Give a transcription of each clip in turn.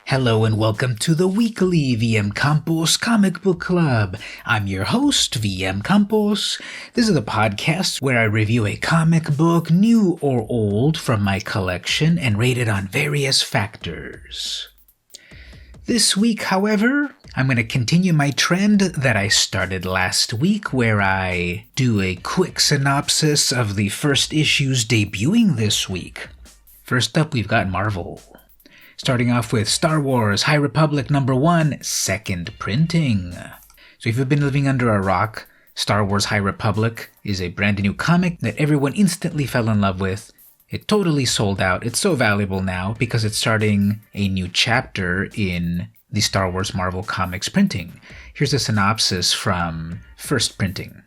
Hello and welcome to the weekly vmcampos Comic Book Club. I'm your host, vmcampos. This is a podcast where I review a comic book, new or old, from my collection and rate it on various factors. This week, however, I'm going to continue my trend that I started last week where I do a quick synopsis of the first issues debuting this week. First up, we've got Marvel. Starting off with Star Wars High Republic #1, second printing. So if you've been living under a rock, Star Wars High Republic is a brand new comic that everyone instantly fell in love with. It totally sold out. It's so valuable now because it's starting a new chapter in the Star Wars Marvel Comics printing. Here's a synopsis from first printing.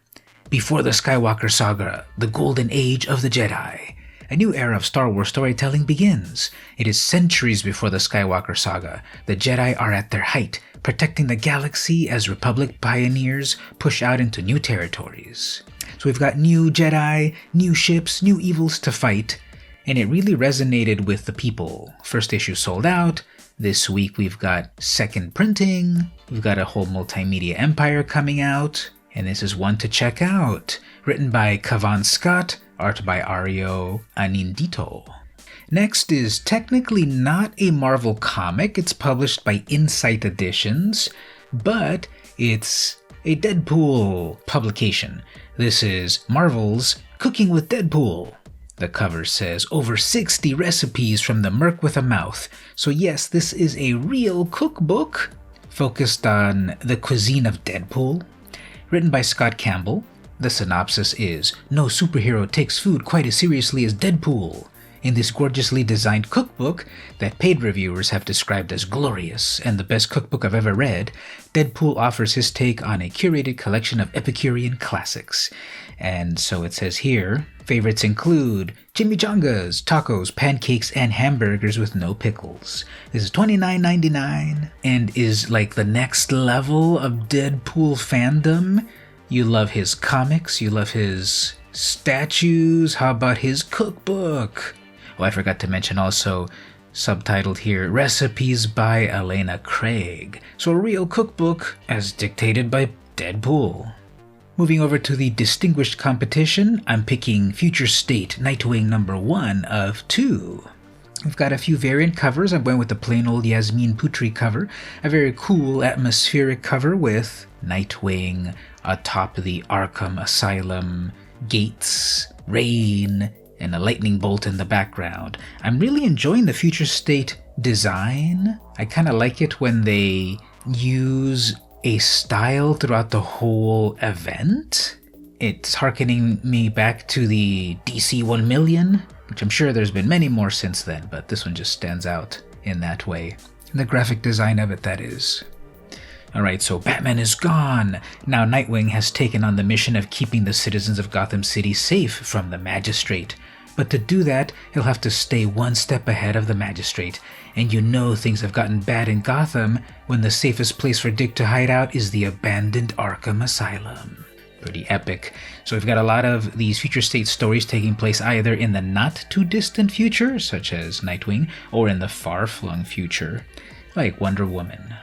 Before the Skywalker Saga, the golden age of the Jedi. A new era of Star Wars storytelling begins. It is centuries before the Skywalker Saga. The Jedi are at their height, protecting the galaxy as Republic pioneers push out into new territories. So we've got new Jedi, new ships, new evils to fight, and it really resonated with the people. First issue sold out. This week we've got second printing. We've got a whole multimedia empire coming out, and this is one to check out. Written by Cavan Scott, art by Ario Anindito. Next is technically not a Marvel comic. It's published by Insight Editions, but it's a Deadpool publication. This is Marvel's Cooking with Deadpool. The cover says, over 60 recipes from the Merc with a Mouth. So yes, this is a real cookbook focused on the cuisine of Deadpool. Written by Scott Campbell. The synopsis is, no superhero takes food quite as seriously as Deadpool. In this gorgeously designed cookbook that paid reviewers have described as glorious and the best cookbook I've ever read, Deadpool offers his take on a curated collection of Epicurean classics. And so it says here, favorites include chimichangas, tacos, pancakes, and hamburgers with no pickles. This is $29.99 and is like the next level of Deadpool fandom. You love his comics, you love his statues, how about his cookbook? Oh, I forgot to mention also, subtitled here, Recipes by Elena Craig. So a real cookbook as dictated by Deadpool. Moving over to the distinguished competition, I'm picking Future State Nightwing #1 of 2. We've got a few variant covers. I'm going with the plain old Yasmin Putri cover, a very cool atmospheric cover with Nightwing atop the Arkham Asylum, gates, rain, and a lightning bolt in the background. I'm really enjoying the Future State design. I kind of like it when they use a style throughout the whole event. It's hearkening me back to the DC 1 million, which I'm sure there's been many more since then, but this one just stands out in that way. The graphic design of it, that is. Alright, so Batman is gone. Now Nightwing has taken on the mission of keeping the citizens of Gotham City safe from the Magistrate. But to do that, he'll have to stay one step ahead of the Magistrate. And you know things have gotten bad in Gotham when the safest place for Dick to hide out is the abandoned Arkham Asylum. Pretty epic. So we've got a lot of these Future State stories taking place either in the not-too-distant future, such as Nightwing, or in the far-flung future, like Wonder Woman.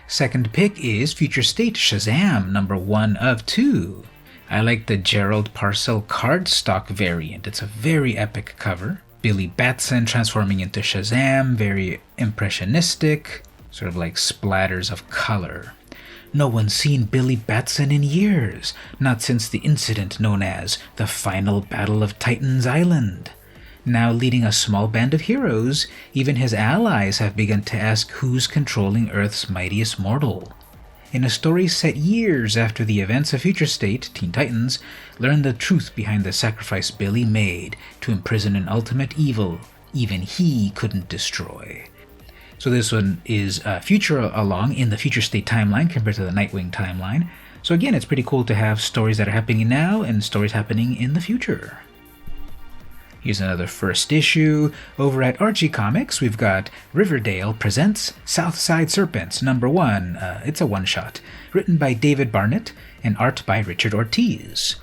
Second pick is Future State Shazam #1 of 2. I like the Gerald Parcell cardstock variant. It's a very epic cover. Billy Batson transforming into Shazam, very impressionistic, sort of like splatters of color. No one's seen Billy Batson in years, not since the incident known as the Final Battle of Titan's Island. Now leading a small band of heroes, even his allies have begun to ask who's controlling Earth's mightiest mortal. In a story set years after the events of Future State, Teen Titans learn the truth behind the sacrifice Billy made to imprison an ultimate evil even he couldn't destroy. So this one is future along in the Future State timeline compared to the Nightwing timeline. So again, it's pretty cool to have stories that are happening now and stories happening in the future. Here's another first issue. Over at Archie Comics, we've got Riverdale presents Southside Serpents #1. It's a one-shot. Written by David Barnett and art by Richard Ortiz.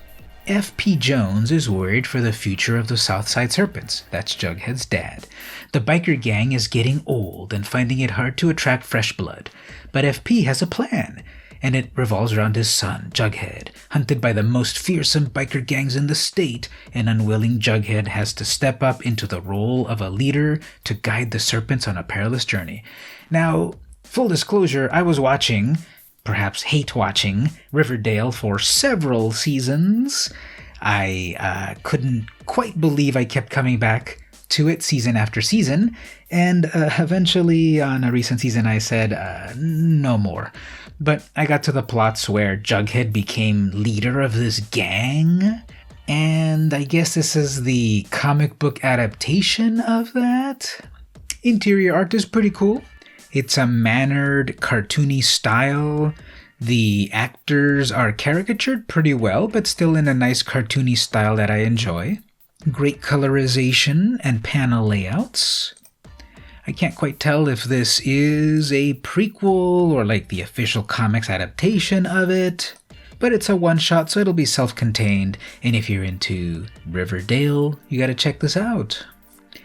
F.P. Jones is worried for the future of the Southside Serpents. That's Jughead's dad. The biker gang is getting old and finding it hard to attract fresh blood. But F.P. has a plan, and it revolves around his son, Jughead. Hunted by the most fearsome biker gangs in the state, an unwilling Jughead has to step up into the role of a leader to guide the Serpents on a perilous journey. Now, full disclosure, I was watching, perhaps hate watching, Riverdale for several seasons. I couldn't quite believe I kept coming back to it season after season, and eventually on a recent season I said, no more. But I got to the plots where Jughead became leader of this gang, and I guess this is the comic book adaptation of that. Interior art is pretty cool. It's a mannered, cartoony style. The actors are caricatured pretty well, but still in a nice cartoony style that I enjoy. Great colorization and panel layouts. I can't quite tell if this is a prequel or like the official comics adaptation of it, but it's a one-shot, so it'll be self-contained, and if you're into Riverdale, you gotta check this out.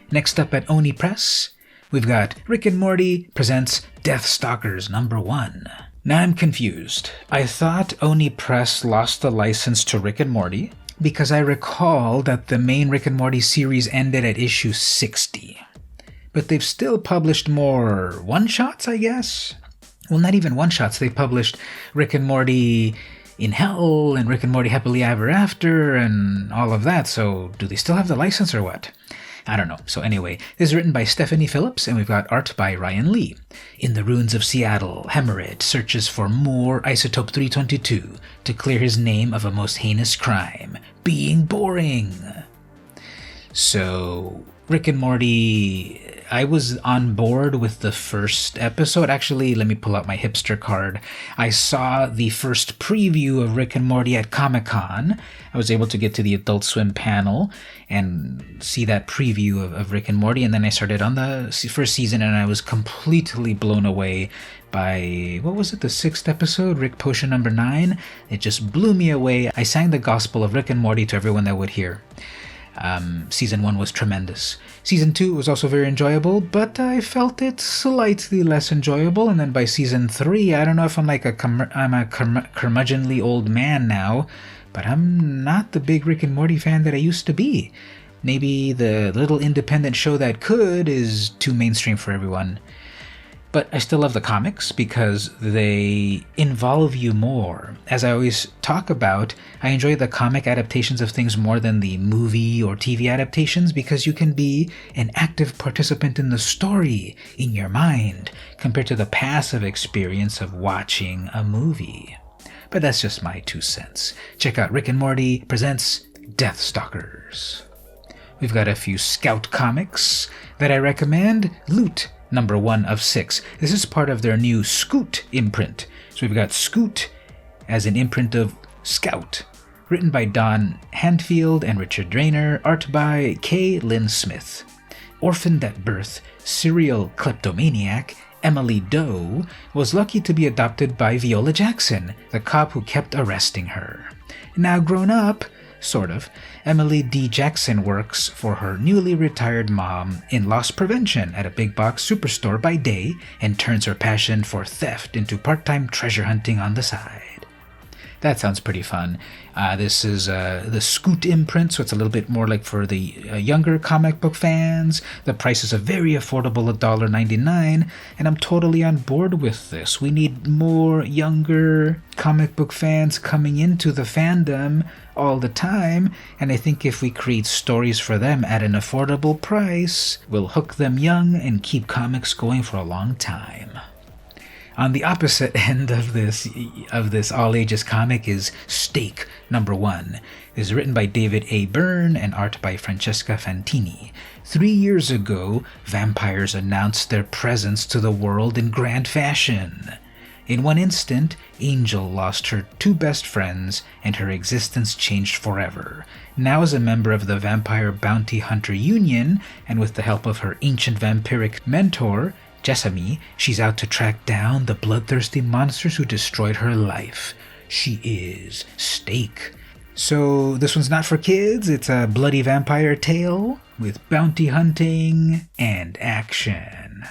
Next up at Oni Press, we've got Rick and Morty presents Deathstalkers #1. Now I'm confused. I thought Oni Press lost the license to Rick and Morty because I recall that the main Rick and Morty series ended at issue 60. But they've still published more one-shots, I guess? Well, not even one-shots. They published Rick and Morty in Hell and Rick and Morty Happily Ever After and all of that, so do they still have the license or what? I don't know. So anyway, this is written by Stephanie Phillips, and we've got art by Ryan Lee. In the ruins of Seattle, Hemorrhage searches for more Isotope 322 to clear his name of a most heinous crime, being boring. So, Rick and Morty, I was on board with the first episode. Actually, let me pull out my hipster card. I saw the first preview of Rick and Morty at Comic-Con. I was able to get to the Adult Swim panel and see that preview of Rick and Morty, and then I started on the first season, and I was completely blown away by, what was it, the 6th episode, Rick Potion number 9? It just blew me away. I sang the gospel of Rick and Morty to everyone that would hear. Season 1 was tremendous. Season 2 was also very enjoyable, but I felt it slightly less enjoyable. And then by Season 3, I don't know if I'm like I'm a curmudgeonly old man now, but I'm not the big Rick and Morty fan that I used to be. Maybe the little independent show that could is too mainstream for everyone. But I still love the comics because they involve you more. As I always talk about, I enjoy the comic adaptations of things more than the movie or TV adaptations because you can be an active participant in the story in your mind compared to the passive experience of watching a movie. But that's just my 2 cents. Check out Rick and Morty presents Deathstalkers. We've got a few Scout comics that I recommend. Loot #1 of 6. This is part of their new Scoot imprint. So we've got Scoot as an imprint of Scout, written by Don Handfield and Richard Drainer, art by K. Lynn Smith. Orphaned at birth, serial kleptomaniac Emily Doe was lucky to be adopted by Viola Jackson, the cop who kept arresting her. Now grown up, sort of, Emily D. Jackson works for her newly retired mom in loss prevention at a big box superstore by day and turns her passion for theft into part-time treasure hunting on the side. That sounds pretty fun. This is the Scoot imprint, so it's a little bit more like for the younger comic book fans. The price is a very affordable $1.99, and I'm totally on board with this. We need more younger comic book fans coming into the fandom all the time, and I think if we create stories for them at an affordable price, we'll hook them young and keep comics going for a long time. On the opposite end of this all-ages comic is Stake #1. It is written by David A. Byrne and art by Francesca Fantini. 3 years ago, vampires announced their presence to the world in grand fashion. In one instant, Angel lost her 2 best friends, and her existence changed forever. Now as a member of the Vampire Bounty Hunter Union, and with the help of her ancient vampiric mentor, Jessamy, she's out to track down the bloodthirsty monsters who destroyed her life. She is Stake. So this one's not for kids. It's a bloody vampire tale with bounty hunting and action.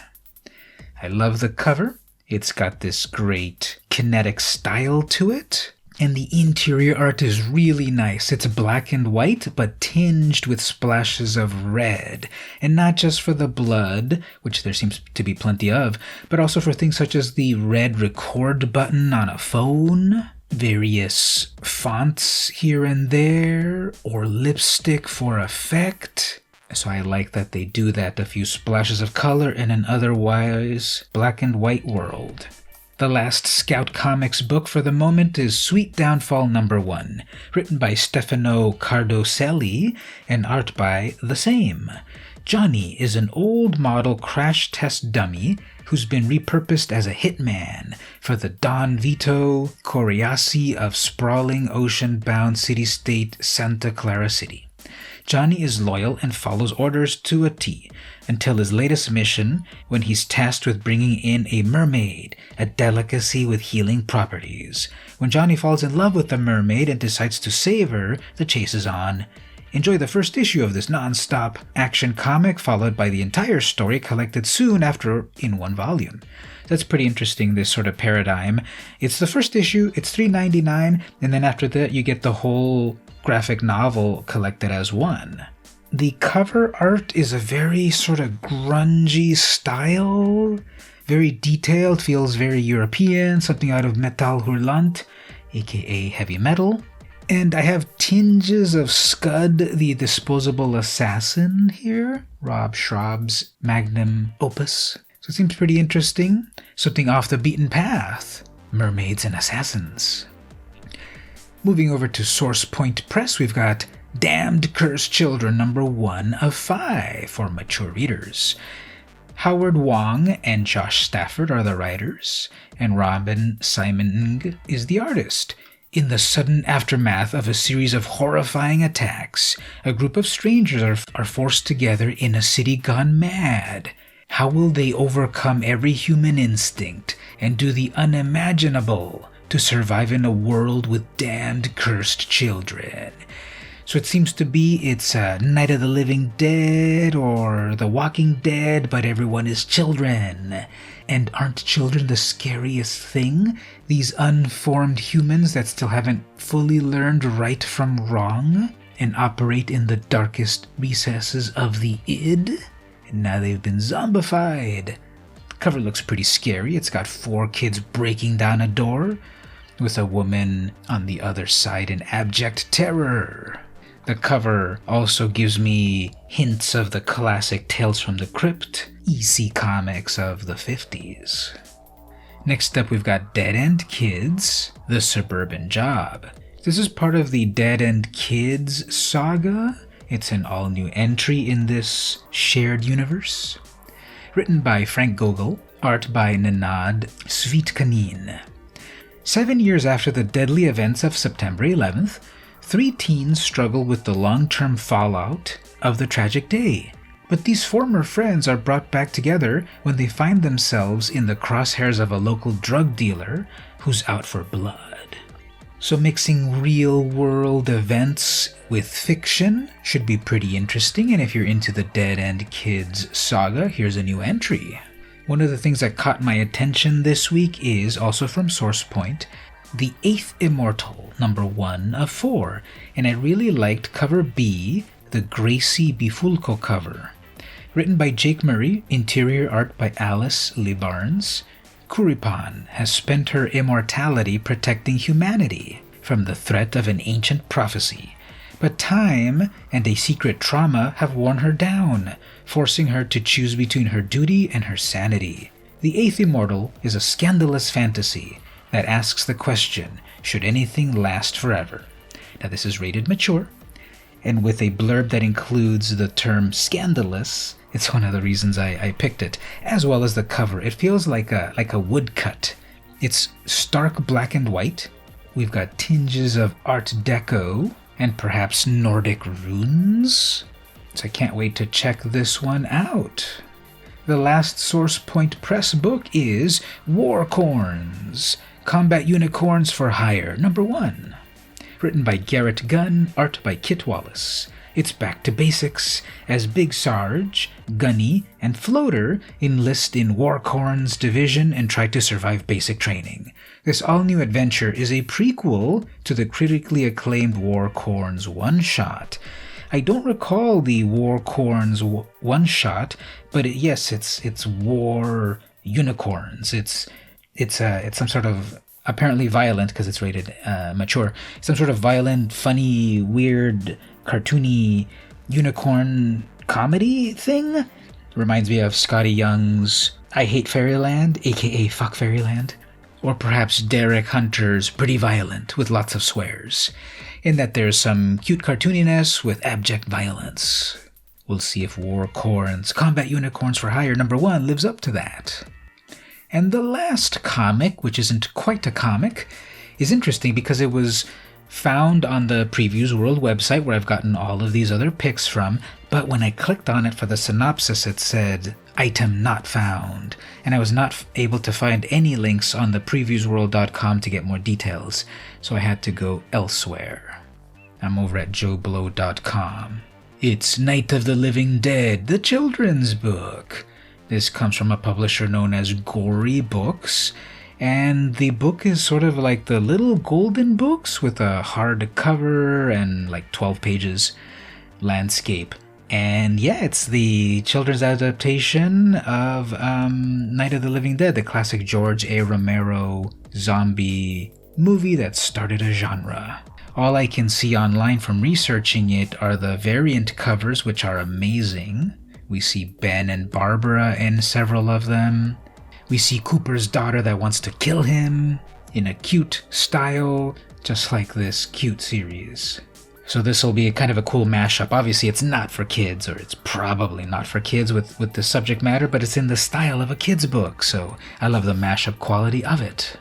I love the cover. It's got this great kinetic style to it. And the interior art is really nice. It's black and white, but tinged with splashes of red. And not just for the blood, which there seems to be plenty of, but also for things such as the red record button on a phone, various fonts here and there, or lipstick for effect. So I like that they do that, a few splashes of color in an otherwise black and white world. The last Scout Comics book for the moment is Sweet Downfall No. 1, written by Stefano Cardoselli and art by the same. Johnny is an old model crash test dummy who's been repurposed as a hitman for the Don Vito Coriassi of sprawling ocean-bound city-state Santa Clara City. Johnny is loyal and follows orders to a T, until his latest mission, when he's tasked with bringing in a mermaid, a delicacy with healing properties. When Johnny falls in love with the mermaid and decides to save her, the chase is on. Enjoy the first issue of this non-stop action comic, followed by the entire story collected soon after in one volume. That's pretty interesting, this sort of paradigm. It's the first issue, it's $3.99, and then after that you get the whole graphic novel collected as one. The cover art is a very sort of grungy style, very detailed, feels very European, something out of Metal Hurlant, aka heavy metal. And I have tinges of Scud, the Disposable Assassin here, Rob Schraub's magnum opus. So it seems pretty interesting, something off the beaten path, mermaids and assassins. Moving over to Source Point Press, we've got Damned Cursed Children No. 1 of 5 for mature readers. Howard Wong and Josh Stafford are the writers, and Robin Simon is the artist. In the sudden aftermath of a series of horrifying attacks, a group of strangers are forced together in a city gone mad. How will they overcome every human instinct and do the unimaginable to survive in a world with damned cursed children? So it seems to be it's Night of the Living Dead or The Walking Dead, but everyone is children. And aren't children the scariest thing? These unformed humans that still haven't fully learned right from wrong and operate in the darkest recesses of the id? And now they've been zombified. The cover looks pretty scary. It's got 4 kids breaking down a door, with a woman on the other side in abject terror. The cover also gives me hints of the classic Tales from the Crypt, EC Comics of the 50s. Next up, we've got Dead End Kids, The Suburban Job. This is part of the Dead End Kids saga. It's an all-new entry in this shared universe. Written by Frank Gogol, art by Nenad Svitkanin. 7 years after the deadly events of September 11th, 3 teens struggle with the long-term fallout of the tragic day. But these former friends are brought back together when they find themselves in the crosshairs of a local drug dealer who's out for blood. So mixing real-world events with fiction should be pretty interesting, and if you're into the Dead End Kids saga, here's a new entry. One of the things that caught my attention this week is, also from SourcePoint, the 8th Immortal, No. 1 of 4, and I really liked cover B, the Gracie Bifulco cover. Written by Jake Murray, interior art by Alice Lee Barnes, Kuripan has spent her immortality protecting humanity from the threat of an ancient prophecy, but time and a secret trauma have worn her down, forcing her to choose between her duty and her sanity. The 8th Immortal is a scandalous fantasy that asks the question, should anything last forever? Now this is rated mature, and with a blurb that includes the term scandalous, it's one of the reasons I picked it, as well as the cover. It feels like a woodcut. It's stark black and white. We've got tinges of Art Deco and perhaps Nordic runes. So I can't wait to check this one out. The last SourcePoint Press book is WARCORNS, Combat Unicorns for Hire, No. 1. written by Garrett Gunn, art by Kit Wallace. It's back to basics as Big Sarge, Gunny, and Floater enlist in WARCORNS division and try to survive basic training. This all-new adventure is a prequel to the critically acclaimed WARCORNS one-shot. I don't recall the WARCORNS one-shot, but it's War Unicorns. It's some sort of apparently violent because it's rated mature. Some sort of violent, funny, weird, cartoony unicorn comedy thing. Reminds me of Scotty Young's I Hate Fairyland, aka Fuck Fairyland. Or perhaps Derek Hunter's Pretty Violent with lots of swears. In that there's some cute cartooniness with abject violence. We'll see if WARCORNS Combat Unicorns for Hire #1 lives up to that. And the last comic, which isn't quite a comic, is interesting because it was found on the Previews World website where I've gotten all of these other picks from, but when I clicked on it for the synopsis it said, item not found, and I was not able to find any links on the previewsworld.com to get more details, so I had to go elsewhere. I'm over at joeblow.com. It's Night of the Living Dead, the children's book. This comes from a publisher known as Gory Books, and the book is sort of like the little golden books with a hard cover and like 12 pages landscape. And yeah, it's the children's adaptation of Night of the Living Dead, the classic George A. Romero zombie movie that started a genre. All I can see online from researching it are the variant covers, which are amazing. We see Ben and Barbara in several of them. We see Cooper's daughter that wants to kill him in a cute style, just like this cute series. So this will be kind of a cool mashup. Obviously it's not for kids, or it's probably not for kids with the subject matter, but it's in the style of a kid's book, so I love the mashup quality of it.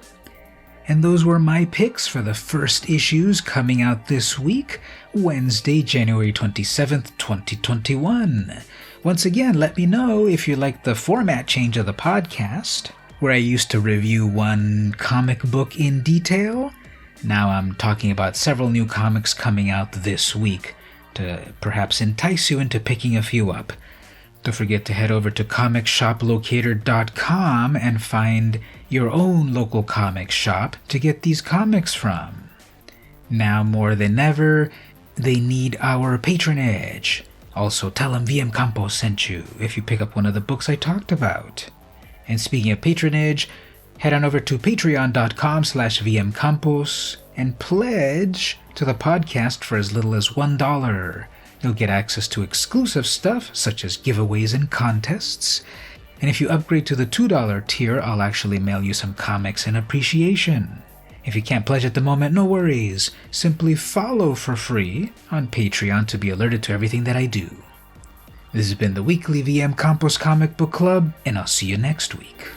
And those were my picks for the first issues coming out this week, Wednesday, January 27th, 2021. Once again, let me know if you like the format change of the podcast, where I used to review one comic book in detail. Now I'm talking about several new comics coming out this week to perhaps entice you into picking a few up. Don't forget to head over to comicshoplocator.com and find your own local comic shop to get these comics from. Now more than ever, they need our patronage. Also, tell them vmcampos sent you if you pick up one of the books I talked about. And speaking of patronage, head on over to patreon.com/vmcampos and pledge to the podcast for as little as $1. You'll get access to exclusive stuff such as giveaways and contests. And if you upgrade to the $2 tier, I'll actually mail you some comics in appreciation. If you can't pledge at the moment, no worries. Simply follow for free on Patreon to be alerted to everything that I do. This has been the weekly VM Campos Comic Book Club, and I'll see you next week.